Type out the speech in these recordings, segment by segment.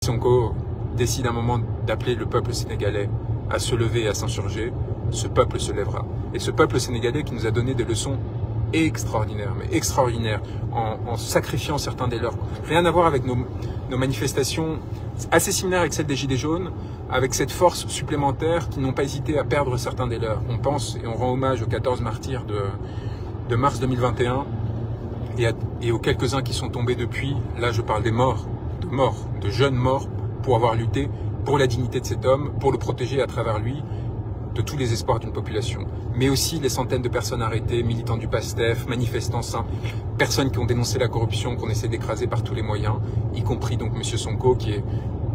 Sonko décide à un moment d'appeler le peuple sénégalais à se lever et à s'insurger, ce peuple se lèvera. Et ce peuple sénégalais qui nous a donné des leçons extraordinaires, mais extraordinaires, en sacrifiant certains des leurs. Rien à voir avec nos manifestations assez similaires avec celles des Gilets jaunes, avec cette force supplémentaire qui n'ont pas hésité à perdre certains des leurs. On pense et on rend hommage aux 14 martyrs de mars 2021 et aux quelques-uns qui sont tombés depuis. Là, je parle des morts, de jeunes morts pour avoir lutté pour la dignité de cet homme, pour le protéger à travers lui de tous les espoirs d'une population. Mais aussi les centaines de personnes arrêtées, militants du PASTEF, manifestants simples, personnes qui ont dénoncé la corruption, qu'on essaie d'écraser par tous les moyens, y compris donc M. Sonko qui est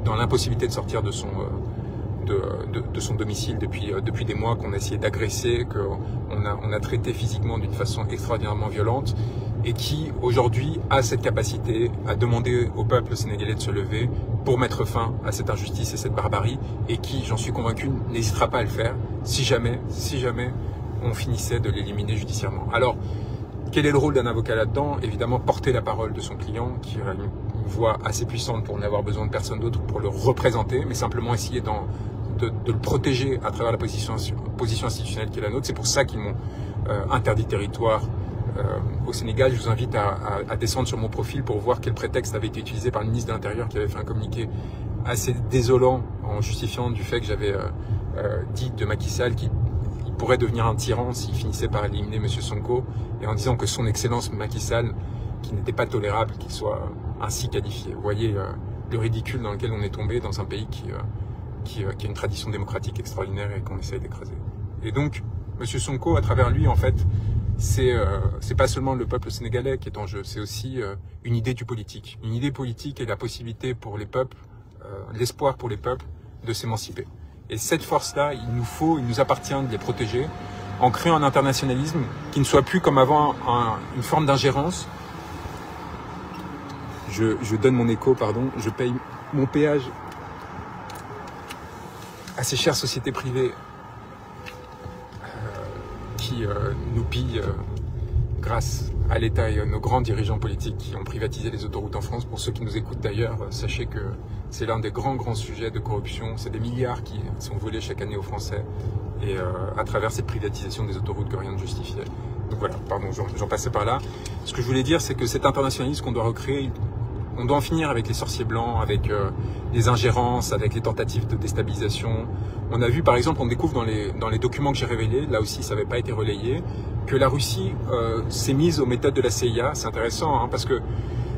dans l'impossibilité de sortir de son domicile depuis des mois, qu'on a essayé d'agresser, qu'on a traité physiquement d'une façon extraordinairement violente, et qui aujourd'hui a cette capacité à demander au peuple sénégalais de se lever pour mettre fin à cette injustice et cette barbarie, et qui, j'en suis convaincu, n'hésitera pas à le faire si jamais on finissait de l'éliminer judiciairement. Alors, quel est le rôle d'un avocat là-dedans? Évidemment, porter la parole de son client, qui a une voix assez puissante pour n'avoir besoin de personne d'autre pour le représenter, mais simplement essayer de le protéger à travers la position institutionnelle qui est la nôtre. C'est pour ça qu'ils m'ont interdit territoire au Sénégal. Je vous invite à descendre sur mon profil pour voir quel prétexte avait été utilisé par le ministre de l'Intérieur, qui avait fait un communiqué assez désolant en justifiant du fait que j'avais dit de Macky Sall qu'il pourrait devenir un tyran s'il finissait par éliminer M. Sonko, et en disant que son excellence Macky Sall, qui n'était pas tolérable qu'il soit ainsi qualifié. Vous voyez le ridicule dans lequel on est tombé dans un pays qui a une tradition démocratique extraordinaire et qu'on essaye d'écraser. Et donc, M. Sonko, à travers lui, en fait, c'est pas seulement le peuple sénégalais qui est en jeu, c'est aussi une idée du politique. Une idée politique et la possibilité pour les peuples, l'espoir pour les peuples de s'émanciper. Et cette force-là, il nous appartient de les protéger en créant un internationalisme qui ne soit plus comme avant une forme d'ingérence. Je donne mon écho, pardon, je paye mon péage à ces chères sociétés privées qui nous pillent grâce à l'État et à nos grands dirigeants politiques qui ont privatisé les autoroutes en France. Pour ceux qui nous écoutent d'ailleurs, sachez que c'est l'un des grands sujets de corruption. C'est des milliards qui sont volés chaque année aux Français, et à travers cette privatisation des autoroutes que rien ne justifiait. Donc voilà, pardon, j'en passais par là. Ce que je voulais dire, c'est que cet internationalisme qu'on doit recréer, on doit en finir avec les sorciers blancs, avec les ingérences, avec les tentatives de déstabilisation. On a vu, par exemple, on découvre dans les documents que j'ai révélés, là aussi ça n'avait pas été relayé, que la Russie s'est mise aux méthodes de la CIA. C'est intéressant, hein, parce que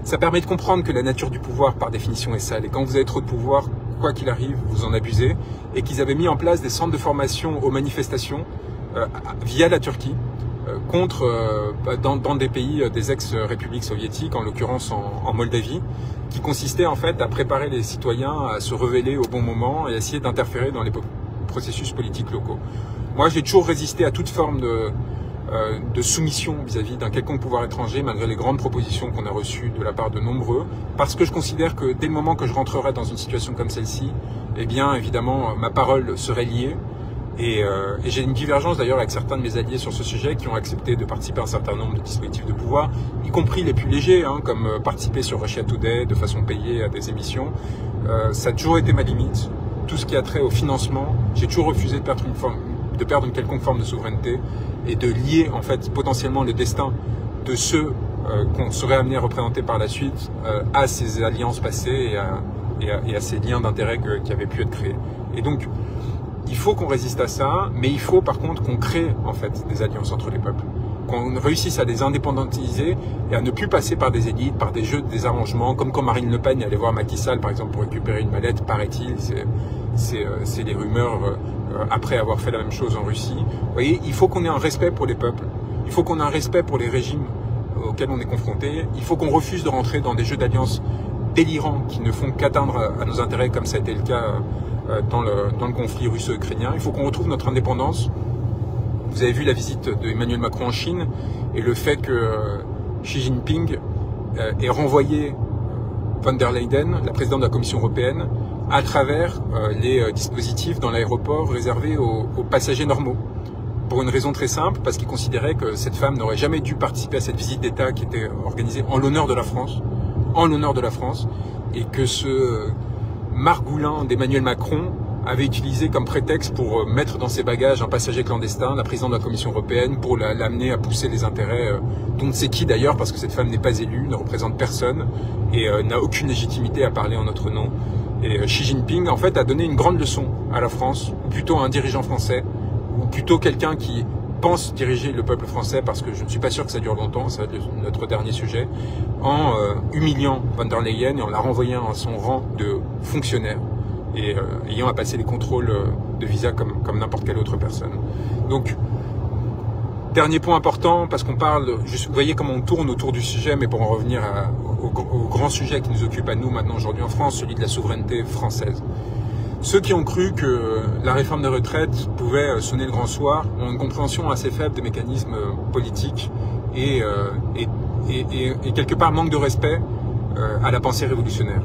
ça permet de comprendre que la nature du pouvoir, par définition, est sale. Et quand vous avez trop de pouvoir, quoi qu'il arrive, vous en abusez. Et qu'ils avaient mis en place des centres de formation aux manifestations via la Turquie, dans des pays des ex-républiques soviétiques, en l'occurrence en Moldavie, qui consistait en fait à préparer les citoyens à se rebeller au bon moment et à essayer d'interférer dans les processus politiques locaux. Moi, j'ai toujours résisté à toute forme de soumission vis-à-vis d'un quelconque pouvoir étranger, malgré les grandes propositions qu'on a reçues de la part de nombreux, parce que je considère que dès le moment que je rentrerai dans une situation comme celle-ci, eh bien, évidemment, ma parole serait liée. Et j'ai une divergence d'ailleurs avec certains de mes alliés sur ce sujet qui ont accepté de participer à un certain nombre de dispositifs de pouvoir, y compris les plus légers, hein, comme participer sur Russia Today de façon payée à des émissions. Ça a toujours été ma limite. Tout ce qui a trait au financement, j'ai toujours refusé de perdre une quelconque forme de souveraineté et de lier en fait potentiellement le destin de ceux qu'on serait amené à représenter par la suite à ces alliances passées et à ces liens d'intérêt qui avaient pu être créés. Et donc, il faut qu'on résiste à ça, mais il faut par contre qu'on crée en fait des alliances entre les peuples, qu'on réussisse à les indépendantiser et à ne plus passer par des élites, par des jeux, des arrangements, comme quand Marine Le Pen est allée voir Macky Sall par exemple pour récupérer une mallette, paraît-il, c'est les rumeurs après avoir fait la même chose en Russie. Vous voyez, il faut qu'on ait un respect pour les peuples, il faut qu'on ait un respect pour les régimes auxquels on est confronté, il faut qu'on refuse de rentrer dans des jeux d'alliance délirants qui ne font qu'atteindre à nos intérêts comme ça a été le cas dans le conflit russo-ukrainien. Il faut qu'on retrouve notre indépendance. Vous avez vu la visite d'Emmanuel Macron en Chine et le fait que Xi Jinping ait renvoyé von der Leyen, la présidente de la Commission européenne, à travers les dispositifs dans l'aéroport réservés aux passagers normaux. Pour une raison très simple, parce qu'il considérait que cette femme n'aurait jamais dû participer à cette visite d'État qui était organisée en l'honneur de la France, et que Margoulin d'Emmanuel Macron avait utilisé comme prétexte pour mettre dans ses bagages un passager clandestin, la présidente de la Commission européenne, pour l'amener à pousser les intérêts dont ne sait qui d'ailleurs, parce que cette femme n'est pas élue, ne représente personne et n'a aucune légitimité à parler en notre nom. Et Xi Jinping, en fait, a donné une grande leçon à la France, ou plutôt à un dirigeant français, ou plutôt quelqu'un qui pense diriger le peuple français, parce que je ne suis pas sûr que ça dure longtemps, ça va être notre dernier sujet, en humiliant von der Leyen et en la renvoyant à son rang de fonctionnaire, et ayant à passer les contrôles de visa comme n'importe quelle autre personne. Donc, dernier point important, parce qu'on parle, vous voyez comment on tourne autour du sujet, mais pour en revenir au grand sujet qui nous occupe à nous maintenant aujourd'hui en France, celui de la souveraineté française. Ceux qui ont cru que la réforme des retraites pouvait sonner le grand soir ont une compréhension assez faible des mécanismes politiques et quelque part manque de respect à la pensée révolutionnaire.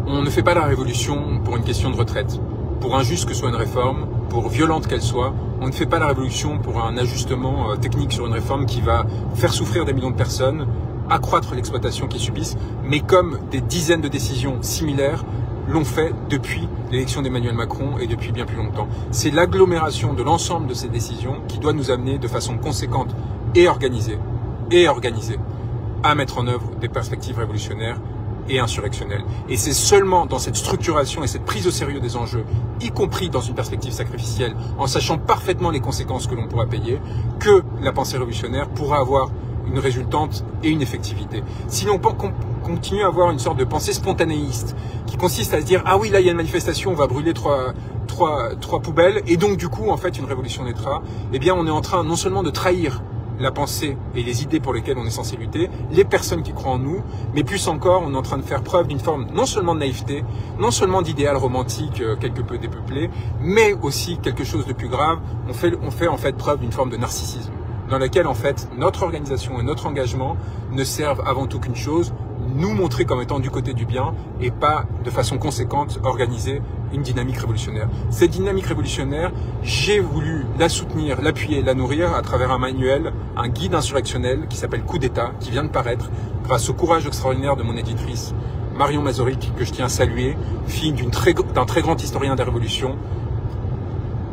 On ne fait pas la révolution pour une question de retraite. Pour injuste que soit une réforme, pour violente qu'elle soit, on ne fait pas la révolution pour un ajustement technique sur une réforme qui va faire souffrir des millions de personnes, accroître l'exploitation qu'ils subissent, mais comme des dizaines de décisions similaires l'ont fait depuis l'élection d'Emmanuel Macron et depuis bien plus longtemps. C'est l'agglomération de l'ensemble de ces décisions qui doit nous amener de façon conséquente et organisée à mettre en œuvre des perspectives révolutionnaires et insurrectionnelle. Et c'est seulement dans cette structuration et cette prise au sérieux des enjeux, y compris dans une perspective sacrificielle, en sachant parfaitement les conséquences que l'on pourra payer, que la pensée révolutionnaire pourra avoir une résultante et une effectivité. Si l'on continue à avoir une sorte de pensée spontanéiste, qui consiste à se dire « Ah oui, là il y a une manifestation, on va brûler trois poubelles, et donc du coup, en fait, une révolution naîtra », eh bien on est en train non seulement de trahir la pensée et les idées pour lesquelles on est censé lutter, les personnes qui croient en nous, mais plus encore, on est en train de faire preuve d'une forme non seulement de naïveté, non seulement d'idéal romantique quelque peu dépeuplé, mais aussi quelque chose de plus grave, on fait en fait preuve d'une forme de narcissisme, dans laquelle en fait notre organisation et notre engagement ne servent avant tout qu'une chose, nous montrer comme étant du côté du bien et pas de façon conséquente organiser une dynamique révolutionnaire. Cette dynamique révolutionnaire, j'ai voulu la soutenir, l'appuyer, la nourrir à travers un manuel, un guide insurrectionnel qui s'appelle Coup d'État, qui vient de paraître grâce au courage extraordinaire de mon éditrice Marion Mazoric, que je tiens à saluer, fille d'un très grand historien des révolutions.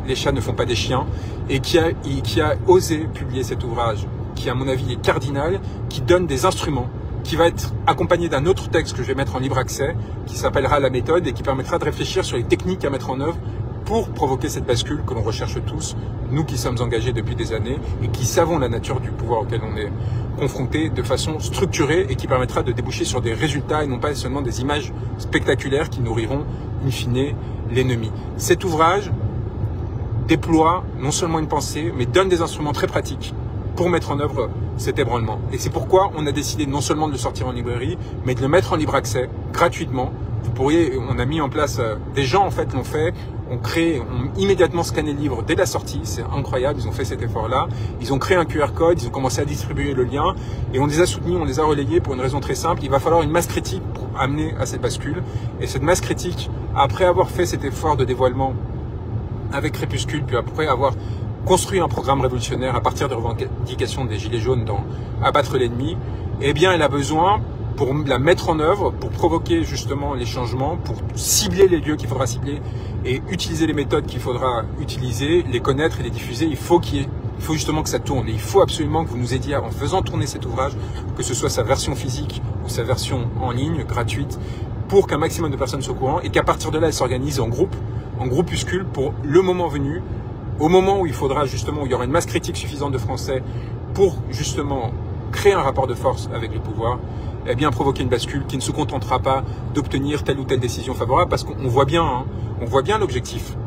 Les chats ne font pas des chiens, et qui a osé publier cet ouvrage, qui à mon avis est cardinal, qui donne des instruments, qui va être accompagné d'un autre texte que je vais mettre en libre accès, qui s'appellera La méthode et qui permettra de réfléchir sur les techniques à mettre en œuvre pour provoquer cette bascule que l'on recherche tous, nous qui sommes engagés depuis des années et qui savons la nature du pouvoir auquel on est confronté de façon structurée et qui permettra de déboucher sur des résultats et non pas seulement des images spectaculaires qui nourriront in fine l'ennemi. Cet ouvrage déploie non seulement une pensée, mais donne des instruments très pratiques pour mettre en œuvre cet ébranlement. Et c'est pourquoi on a décidé non seulement de le sortir en librairie, mais de le mettre en libre accès, gratuitement. On a mis en place, des gens en fait l'ont fait, ont immédiatement scanné le livre dès la sortie, c'est incroyable, ils ont fait cet effort-là, ils ont créé un QR code, ils ont commencé à distribuer le lien, et on les a soutenus, on les a relayés pour une raison très simple, il va falloir une masse critique pour amener à cette bascule, et cette masse critique, après avoir fait cet effort de dévoilement avec Crépuscule, puis après avoir construit un programme révolutionnaire à partir des revendications des Gilets jaunes dans Abattre l'ennemi, eh bien elle a besoin, pour la mettre en œuvre, pour provoquer justement les changements, pour cibler les lieux qu'il faudra cibler et utiliser les méthodes qu'il faudra utiliser, les connaître et les diffuser, il faut justement que ça tourne. Et il faut absolument que vous nous aidiez en faisant tourner cet ouvrage, que ce soit sa version physique ou sa version en ligne, gratuite, pour qu'un maximum de personnes soient au courant et qu'à partir de là, elles s'organisent en groupuscule pour le moment venu, au moment où il faudra justement, où il y aura une masse critique suffisante de Français pour justement créer un rapport de force avec le pouvoir, eh bien provoquer une bascule qui ne se contentera pas d'obtenir telle ou telle décision favorable, parce qu'on voit bien, l'objectif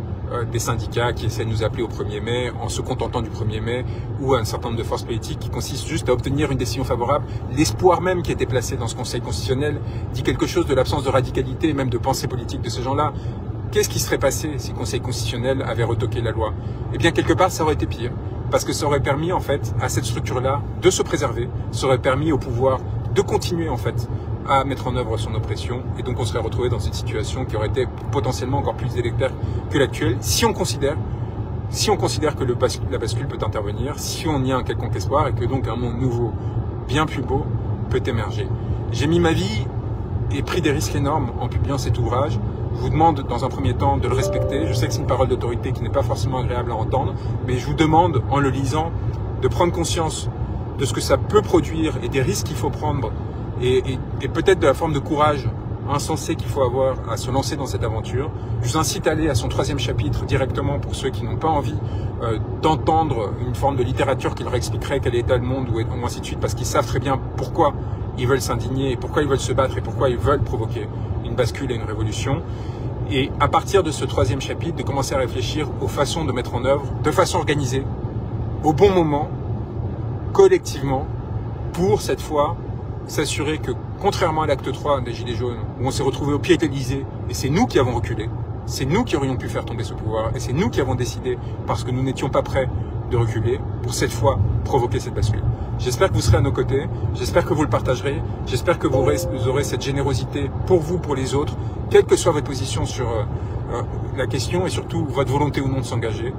des syndicats qui essaient de nous appeler au 1er mai en se contentant du 1er mai, ou un certain nombre de forces politiques qui consistent juste à obtenir une décision favorable. L'espoir même qui était placé dans ce Conseil constitutionnel dit quelque chose de l'absence de radicalité et même de pensée politique de ces gens-là. Qu'est-ce qui serait passé si le Conseil constitutionnel avait retoqué la loi? Eh bien, quelque part, ça aurait été pire. Parce que ça aurait permis, en fait, à cette structure-là de se préserver. Ça aurait permis au pouvoir de continuer, en fait, à mettre en œuvre son oppression. Et donc, on serait retrouvé dans une situation qui aurait été potentiellement encore plus délétère que l'actuelle. Si on considère que la bascule peut intervenir, si on y a un quelconque espoir et que donc un monde nouveau, bien plus beau, peut émerger. J'ai mis ma vie et pris des risques énormes en publiant cet ouvrage. Je vous demande dans un premier temps de le respecter. Je sais que c'est une parole d'autorité qui n'est pas forcément agréable à entendre, mais je vous demande, en le lisant, de prendre conscience de ce que ça peut produire et des risques qu'il faut prendre et peut-être de la forme de courage insensé qu'il faut avoir à se lancer dans cette aventure. Je vous incite à aller à son 3e chapitre directement pour ceux qui n'ont pas envie d'entendre une forme de littérature qui leur expliquerait quel est le monde ou ainsi de suite, parce qu'ils savent très bien pourquoi ils veulent s'indigner, et pourquoi ils veulent se battre et pourquoi ils veulent provoquer une bascule et une révolution. Et à partir de ce 3e chapitre, de commencer à réfléchir aux façons de mettre en œuvre, de façon organisée, au bon moment, collectivement, pour cette fois s'assurer que, contrairement à l'acte 3 des Gilets jaunes, où on s'est retrouvé au pied de l'Élysée, et c'est nous qui avons reculé, c'est nous qui aurions pu faire tomber ce pouvoir, et c'est nous qui avons décidé, parce que nous n'étions pas prêts de reculer, pour cette fois provoquer cette bascule. J'espère que vous serez à nos côtés, j'espère que vous le partagerez, j'espère que vous aurez cette générosité pour vous, pour les autres, quelle que soit votre position sur la question, et surtout votre volonté ou non de s'engager.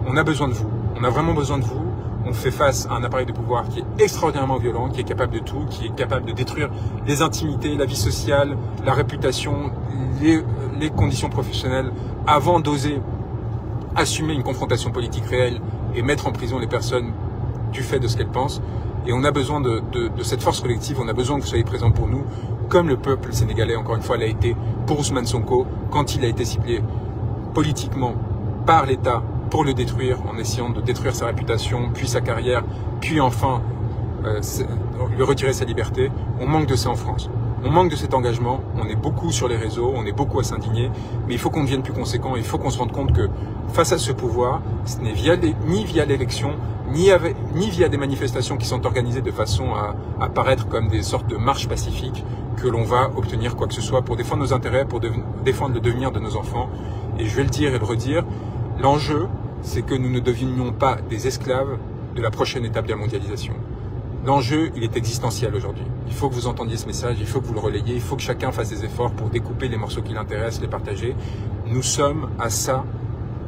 On a besoin de vous, on a vraiment besoin de vous. On fait face à un appareil de pouvoir qui est extraordinairement violent, qui est capable de tout, qui est capable de détruire les intimités, la vie sociale, la réputation, les conditions professionnelles, avant d'oser assumer une confrontation politique réelle et mettre en prison les personnes du fait de ce qu'elles pensent. Et on a besoin de cette force collective, on a besoin que vous soyez présents pour nous, comme le peuple sénégalais, encore une fois, l'a été pour Ousmane Sonko, quand il a été ciblé politiquement par l'État, pour le détruire, en essayant de détruire sa réputation, puis sa carrière, puis enfin lui retirer sa liberté. On manque de ça en France. On manque de cet engagement, on est beaucoup sur les réseaux, on est beaucoup à s'indigner, mais il faut qu'on devienne plus conséquent, il faut qu'on se rende compte que face à ce pouvoir, ce n'est ni via l'élection, ni via des manifestations qui sont organisées de façon à paraître comme des sortes de marches pacifiques que l'on va obtenir quoi que ce soit pour défendre nos intérêts, pour défendre le devenir de nos enfants. Et je vais le dire et le redire, l'enjeu, c'est que nous ne devenions pas des esclaves de la prochaine étape de la mondialisation. L'enjeu, il est existentiel aujourd'hui. Il faut que vous entendiez ce message, il faut que vous le relayiez, il faut que chacun fasse des efforts pour découper les morceaux qui l'intéressent, les partager. Nous sommes à ça,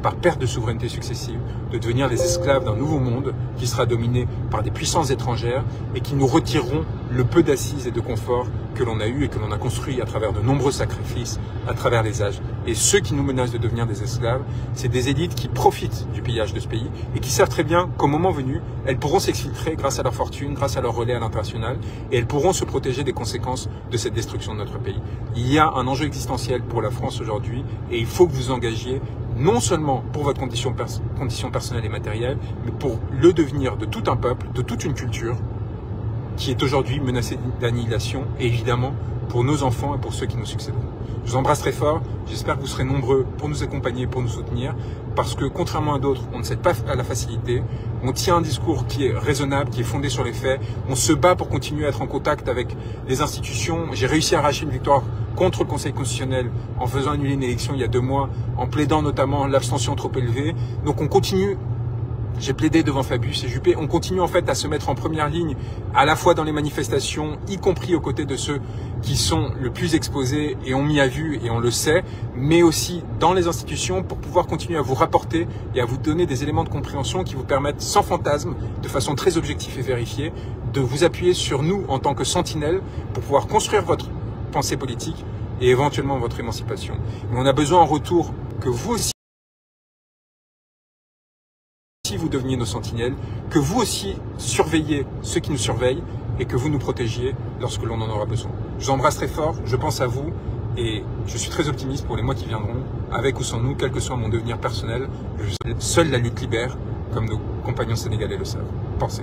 par perte de souveraineté successive, de devenir les esclaves d'un nouveau monde qui sera dominé par des puissances étrangères et qui nous retireront le peu d'assises et de confort que l'on a eu et que l'on a construit à travers de nombreux sacrifices, à travers les âges. Et ceux qui nous menacent de devenir des esclaves, c'est des élites qui profitent du pillage de ce pays et qui savent très bien qu'au moment venu, elles pourront s'exfiltrer grâce à leur fortune, grâce à leur relais à l'international, et elles pourront se protéger des conséquences de cette destruction de notre pays. Il y a un enjeu existentiel pour la France aujourd'hui et il faut que vous engagiez non seulement pour votre condition personnelle et matérielle, mais pour le devenir de tout un peuple, de toute une culture qui est aujourd'hui menacée d'annihilation, et évidemment pour nos enfants et pour ceux qui nous succéderont. Je vous embrasse très fort, j'espère que vous serez nombreux pour nous accompagner, pour nous soutenir, parce que contrairement à d'autres, on ne cède pas à la facilité, on tient un discours qui est raisonnable, qui est fondé sur les faits, on se bat pour continuer à être en contact avec les institutions. J'ai réussi à arracher une victoire contre le Conseil constitutionnel en faisant annuler une élection il y a 2 mois, en plaidant notamment l'abstention trop élevée. Donc on continue. J'ai plaidé devant Fabius et Juppé, on continue en fait à se mettre en première ligne, à la fois dans les manifestations, y compris aux côtés de ceux qui sont le plus exposés, et on m'y a vu et on le sait, mais aussi dans les institutions pour pouvoir continuer à vous rapporter et à vous donner des éléments de compréhension qui vous permettent, sans fantasme, de façon très objective et vérifiée, de vous appuyer sur nous en tant que sentinelles pour pouvoir construire votre pensée politique et éventuellement votre émancipation. Mais on a besoin en retour que vous aussi, vous deveniez nos sentinelles, que vous aussi surveillez ceux qui nous surveillent et que vous nous protégiez lorsque l'on en aura besoin. Je vous embrasse très fort, je pense à vous et je suis très optimiste pour les mois qui viendront, avec ou sans nous, quel que soit mon devenir personnel. Seule la lutte libère, comme nos compagnons sénégalais le savent. Pensez.